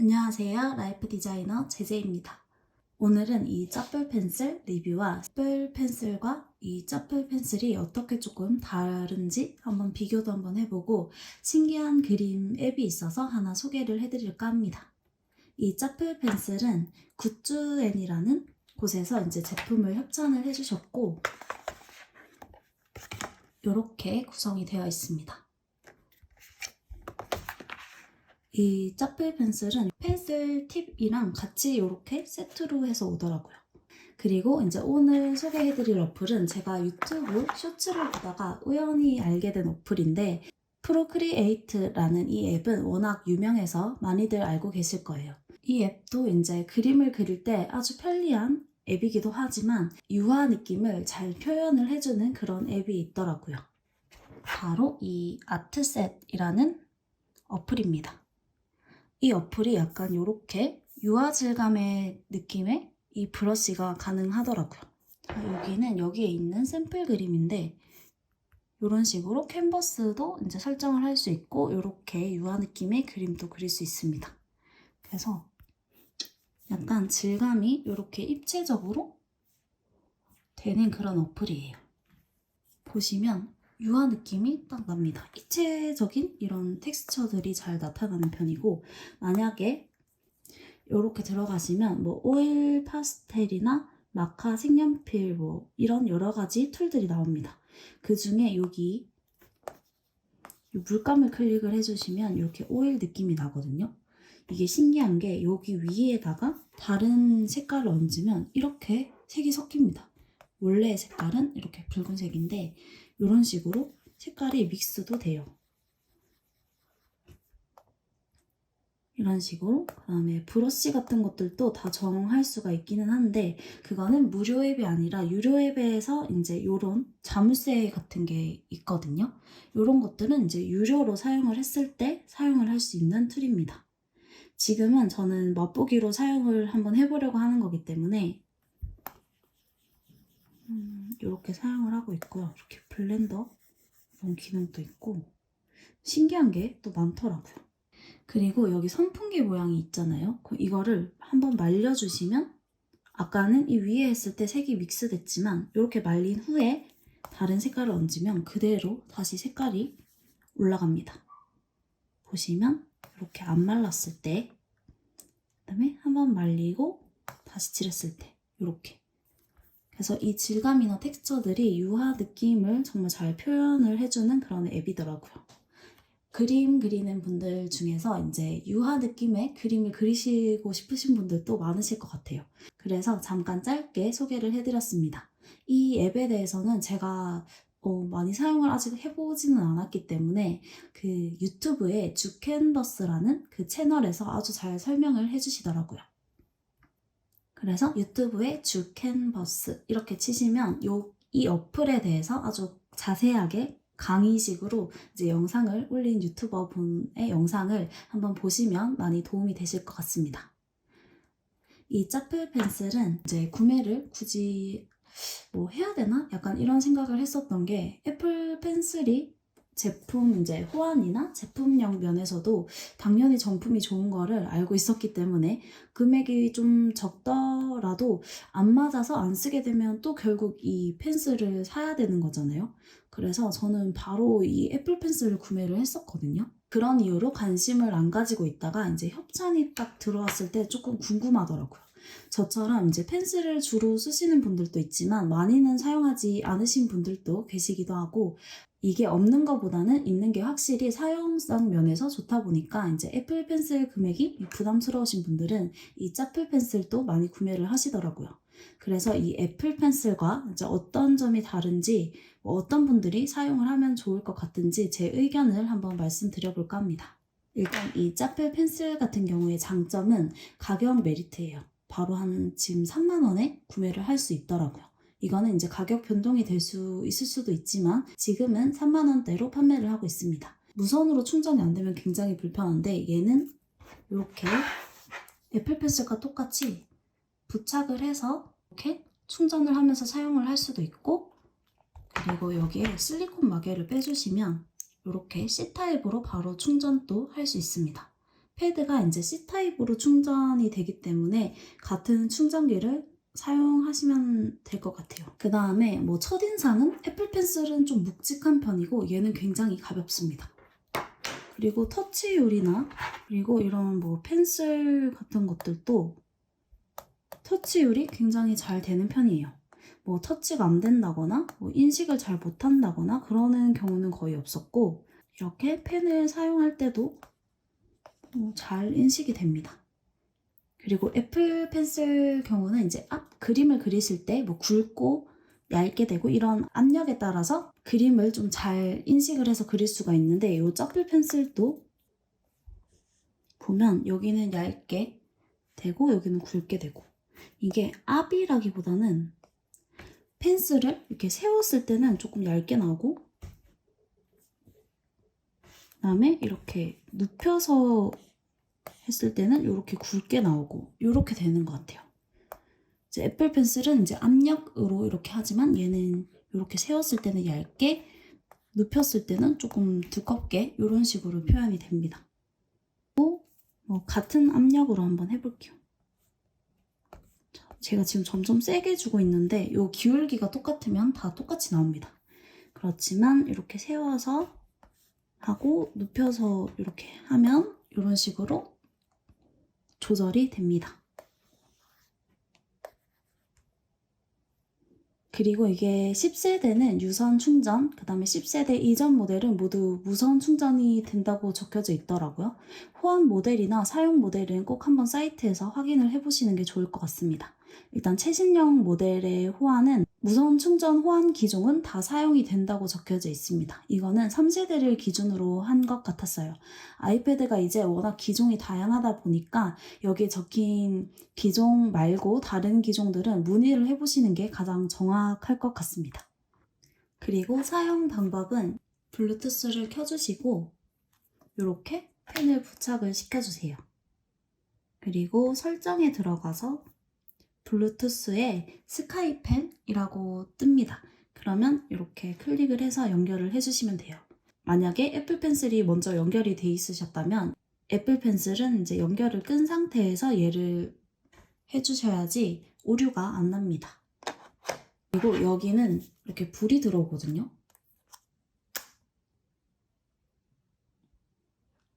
안녕하세요. 라이프 디자이너 제제입니다. 오늘은 이 짜플 펜슬 리뷰와 짜플 펜슬과 이 짜플 펜슬이 어떻게 조금 다른지 한번 비교도 한번 해보고 신기한 그림 앱이 있어서 하나 소개를 해드릴까 합니다. 이 짜플 펜슬은 굿즈앤이라는 곳에서 이제 제품을 협찬을 해주셨고 이렇게 구성이 되어 있습니다. 이 짜플 펜슬은 펜슬 팁이랑 같이 이렇게 세트로 해서 오더라고요. 그리고 이제 오늘 소개해드릴 어플은 제가 유튜브 쇼츠를 보다가 우연히 알게 된 어플인데 프로크리에이트라는 이 앱은 워낙 유명해서 많이들 알고 계실 거예요. 이 앱도 이제 그림을 그릴 때 아주 편리한 앱이기도 하지만 유화 느낌을 잘 표현을 해주는 그런 앱이 있더라고요. 바로 이 아트셋이라는 어플입니다. 이 어플이 약간 이렇게 유화 질감의 느낌의 이 브러쉬가 가능하더라고요. 여기는 여기에 있는 샘플 그림인데 이런 식으로 캔버스도 이제 설정을 할 수 있고 이렇게 유화 느낌의 그림도 그릴 수 있습니다. 그래서 약간 질감이 이렇게 입체적으로 되는 그런 어플이에요. 보시면 유화 느낌이 딱 납니다. 입체적인 이런 텍스처들이 잘 나타나는 편이고 만약에 이렇게 들어가시면 뭐 오일 파스텔이나 마카 색연필 뭐 이런 여러 가지 툴들이 나옵니다. 그 중에 여기 물감을 클릭을 해주시면 이렇게 오일 느낌이 나거든요. 이게 신기한 게 여기 위에다가 다른 색깔을 얹으면 이렇게 색이 섞입니다. 원래 색깔은 이렇게 붉은색인데 이런 식으로 색깔이 믹스도 돼요. 이런 식으로 그 다음에 브러쉬 같은 것들도 다 정할 수가 있기는 한데 그거는 무료 앱이 아니라 유료 앱에서 이제 이런 자물쇠 같은 게 있거든요. 이런 것들은 이제 유료로 사용을 했을 때 사용을 할 수 있는 툴입니다. 지금은 저는 맛보기로 사용을 한번 해보려고 하는 거기 때문에 이렇게 사용을 하고 있고요. 이렇게 블렌더 이런 기능도 있고 신기한 게 또 많더라고요. 그리고 여기 선풍기 모양이 있잖아요. 이거를 한번 말려주시면 아까는 이 위에 했을 때 색이 믹스됐지만 이렇게 말린 후에 다른 색깔을 얹으면 그대로 다시 색깔이 올라갑니다. 보시면 이렇게 안 말랐을 때 그다음에 한번 말리고 다시 칠했을 때 이렇게 그래서 이 질감이나 텍스처들이 유화 느낌을 정말 잘 표현을 해주는 그런 앱이더라고요. 그림 그리는 분들 중에서 이제 유화 느낌의 그림을 그리시고 싶으신 분들도 많으실 것 같아요. 그래서 잠깐 짧게 소개를 해드렸습니다. 이 앱에 대해서는 제가 많이 사용을 아직 해보지는 않았기 때문에 그 유튜브에 주캔버스라는 그 채널에서 아주 잘 설명을 해주시더라고요. 그래서 유튜브에 주캔버스 이렇게 치시면 이 어플에 대해서 아주 자세하게 강의식으로 이제 영상을 올린 유튜버 분의 영상을 한번 보시면 많이 도움이 되실 것 같습니다. 이 짜플 펜슬은 이제 구매를 굳이 뭐 해야 되나? 약간 이런 생각을 했었던 게 애플 펜슬이 제품 이제 호환이나 제품력 면에서도 당연히 정품이 좋은 거를 알고 있었기 때문에 금액이 좀 적더라도 안 맞아서 안 쓰게 되면 또 결국 이 펜슬을 사야 되는 거잖아요. 그래서 저는 바로 이 애플 펜슬을 구매를 했었거든요. 그런 이유로 관심을 안 가지고 있다가 이제 협찬이 딱 들어왔을 때 조금 궁금하더라고요. 저처럼 이제 펜슬을 주로 쓰시는 분들도 있지만 많이는 사용하지 않으신 분들도 계시기도 하고 이게 없는 것보다는 있는 게 확실히 사용성 면에서 좋다 보니까 이제 애플 펜슬 금액이 부담스러우신 분들은 이 짜플 펜슬도 많이 구매를 하시더라고요. 그래서 이 애플 펜슬과 이제 어떤 점이 다른지 어떤 분들이 사용을 하면 좋을 것 같은지 제 의견을 한번 말씀드려볼까 합니다. 일단 이 짜플 펜슬 같은 경우의 장점은 가격 메리트예요. 바로 한 지금 3만 원에 구매를 할 수 있더라고요. 이거는 이제 가격 변동이 될 수 있을 수도 있지만 지금은 3만 원대로 판매를 하고 있습니다. 무선으로 충전이 안 되면 굉장히 불편한데 얘는 이렇게 애플 펜슬과 똑같이 부착을 해서 이렇게 충전을 하면서 사용을 할 수도 있고 그리고 여기에 실리콘 마개를 빼주시면 이렇게 C타입으로 바로 충전도 할 수 있습니다. 패드가 이제 C타입으로 충전이 되기 때문에 같은 충전기를 사용하시면 될 것 같아요. 그 다음에 뭐 첫인상은 애플 펜슬은 좀 묵직한 편이고 얘는 굉장히 가볍습니다. 그리고 터치율이나 그리고 이런 뭐 펜슬 같은 것들도 터치율이 굉장히 잘 되는 편이에요. 뭐 터치가 안 된다거나 뭐 인식을 잘 못한다거나 그러는 경우는 거의 없었고 이렇게 펜을 사용할 때도 잘 인식이 됩니다. 그리고 애플 펜슬 경우는 이제 앞 그림을 그리실 때 뭐 굵고 얇게 되고 이런 압력에 따라서 그림을 좀 잘 인식을 해서 그릴 수가 있는데 이 짜플 펜슬도 보면 여기는 얇게 되고 여기는 굵게 되고 이게 압이라기보다는 펜슬을 이렇게 세웠을 때는 조금 얇게 나오고 그다음에 이렇게 눕혀서 했을 때는 이렇게 굵게 나오고 이렇게 되는 것 같아요. 이제 애플 펜슬은 이제 압력으로 이렇게 하지만 얘는 이렇게 세웠을 때는 얇게 눕혔을 때는 조금 두껍게 이런 식으로 표현이 됩니다. 또 같은 압력으로 한번 해볼게요. 제가 지금 점점 세게 주고 있는데 이 기울기가 똑같으면 다 똑같이 나옵니다. 그렇지만 이렇게 세워서 하고 눕혀서 이렇게 하면 이런 식으로 조절이 됩니다. 그리고 이게 10세대는 유선 충전, 그 다음에 10세대 이전 모델은 모두 무선 충전이 된다고 적혀져 있더라고요. 호환 모델이나 사용 모델은 꼭 한번 사이트에서 확인을 해보시는 게 좋을 것 같습니다. 일단 최신형 모델의 호환은 무선 충전 호환 기종은 다 사용이 된다고 적혀져 있습니다. 이거는 3세대를 기준으로 한 것 같았어요. 아이패드가 이제 워낙 기종이 다양하다 보니까 여기에 적힌 기종 말고 다른 기종들은 문의를 해보시는 게 가장 정확할 것 같습니다. 그리고 사용 방법은 블루투스를 켜주시고 이렇게 펜을 부착을 시켜주세요. 그리고 설정에 들어가서 블루투스에 스카이펜이라고 뜹니다. 그러면 이렇게 클릭을 해서 연결을 해주시면 돼요. 만약에 애플 펜슬이 먼저 연결이 돼 있으셨다면 애플 펜슬은 이제 연결을 끈 상태에서 얘를 해주셔야지 오류가 안 납니다. 그리고 여기는 이렇게 불이 들어오거든요.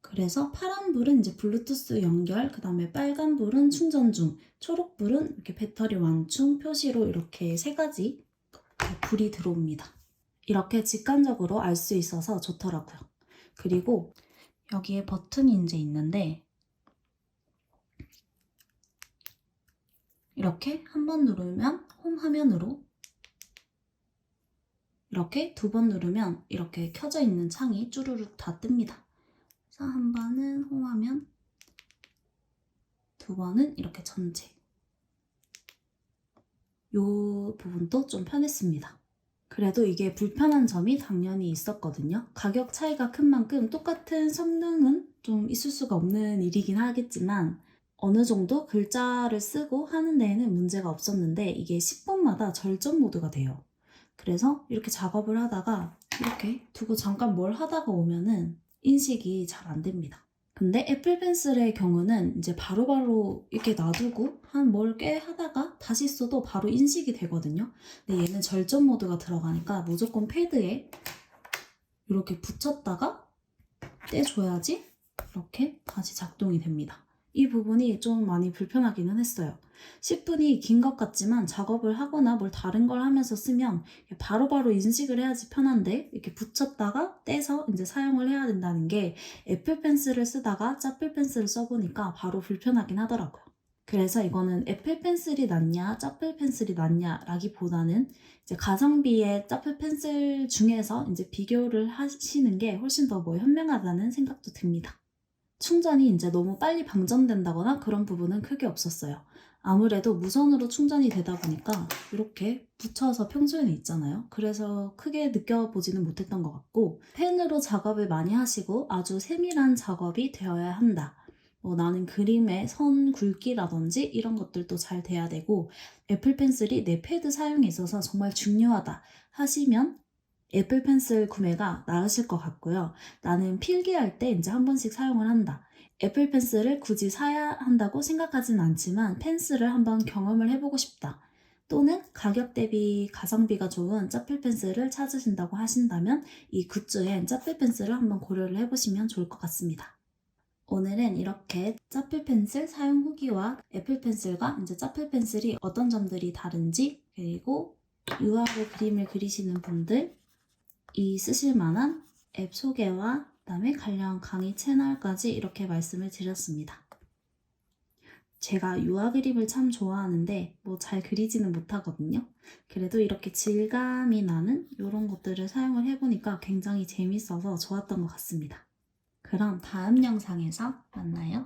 그래서 파란 불은 이제 블루투스 연결, 그 다음에 빨간 불은 충전 중, 초록 불은 이렇게 배터리 완충 표시로 이렇게 세 가지 불이 들어옵니다. 이렇게 직관적으로 알 수 있어서 좋더라고요. 그리고 여기에 버튼이 이제 있는데 이렇게 한 번 누르면 홈 화면으로 이렇게 두 번 누르면 이렇게 켜져 있는 창이 쭈루룩 다 뜹니다. 그래서 한 번은 홈 화면, 두 번은 이렇게 전체. 이 부분도 좀 편했습니다. 그래도 이게 불편한 점이 당연히 있었거든요. 가격 차이가 큰 만큼 똑같은 성능은 좀 있을 수가 없는 일이긴 하겠지만 어느 정도 글자를 쓰고 하는 데에는 문제가 없었는데 이게 10분마다 절전 모드가 돼요. 그래서 이렇게 작업을 하다가 이렇게 두고 잠깐 뭘 하다가 오면은 인식이 잘 안 됩니다. 근데 애플 펜슬의 경우는 이제 바로바로 이렇게 놔두고 한 뭘 꽤 하다가 다시 써도 바로 인식이 되거든요. 근데 얘는 절전 모드가 들어가니까 무조건 패드에 이렇게 붙였다가 떼줘야지 이렇게 다시 작동이 됩니다. 이 부분이 좀 많이 불편하기는 했어요. 10분이 긴 것 같지만 작업을 하거나 뭘 다른 걸 하면서 쓰면 바로바로 인식을 해야지 편한데 이렇게 붙였다가 떼서 이제 사용을 해야 된다는 게 애플 펜슬을 쓰다가 짜플 펜슬을 써보니까 바로 불편하긴 하더라고요. 그래서 이거는 애플 펜슬이 낫냐 짜플 펜슬이 낫냐 라기보다는 이제 가성비의 짜플 펜슬 중에서 이제 비교를 하시는 게 훨씬 더 뭐 현명하다는 생각도 듭니다. 충전이 이제 너무 빨리 방전된다거나 그런 부분은 크게 없었어요. 아무래도 무선으로 충전이 되다 보니까 이렇게 붙여서 평소에는 있잖아요. 그래서 크게 느껴보지는 못했던 것 같고 펜으로 작업을 많이 하시고 아주 세밀한 작업이 되어야 한다. 나는 그림의 선 굵기라든지 이런 것들도 잘 돼야 되고 애플 펜슬이 내 패드 사용에 있어서 정말 중요하다 하시면 애플 펜슬 구매가 나으실 것 같고요. 나는 필기할 때 이제 한 번씩 사용을 한다. 애플 펜슬을 굳이 사야 한다고 생각하진 않지만 펜슬을 한번 경험을 해보고 싶다. 또는 가격 대비 가성비가 좋은 짜필 펜슬을 찾으신다고 하신다면 이 굿즈엔 짜필 펜슬을 한번 고려를 해보시면 좋을 것 같습니다. 오늘은 이렇게 짜필 펜슬 사용 후기와 애플 펜슬과 이제 짜필 펜슬이 어떤 점들이 다른지, 그리고 유화로 그림을 그리시는 분들이 쓰실 만한 앱 소개와 그다음에 관련 강의 채널까지 이렇게 말씀을 드렸습니다. 제가 유화 그림을 참 좋아하는데 뭐 잘 그리지는 못하거든요. 그래도 이렇게 질감이 나는 이런 것들을 사용을 해보니까 굉장히 재밌어서 좋았던 것 같습니다. 그럼 다음 영상에서 만나요.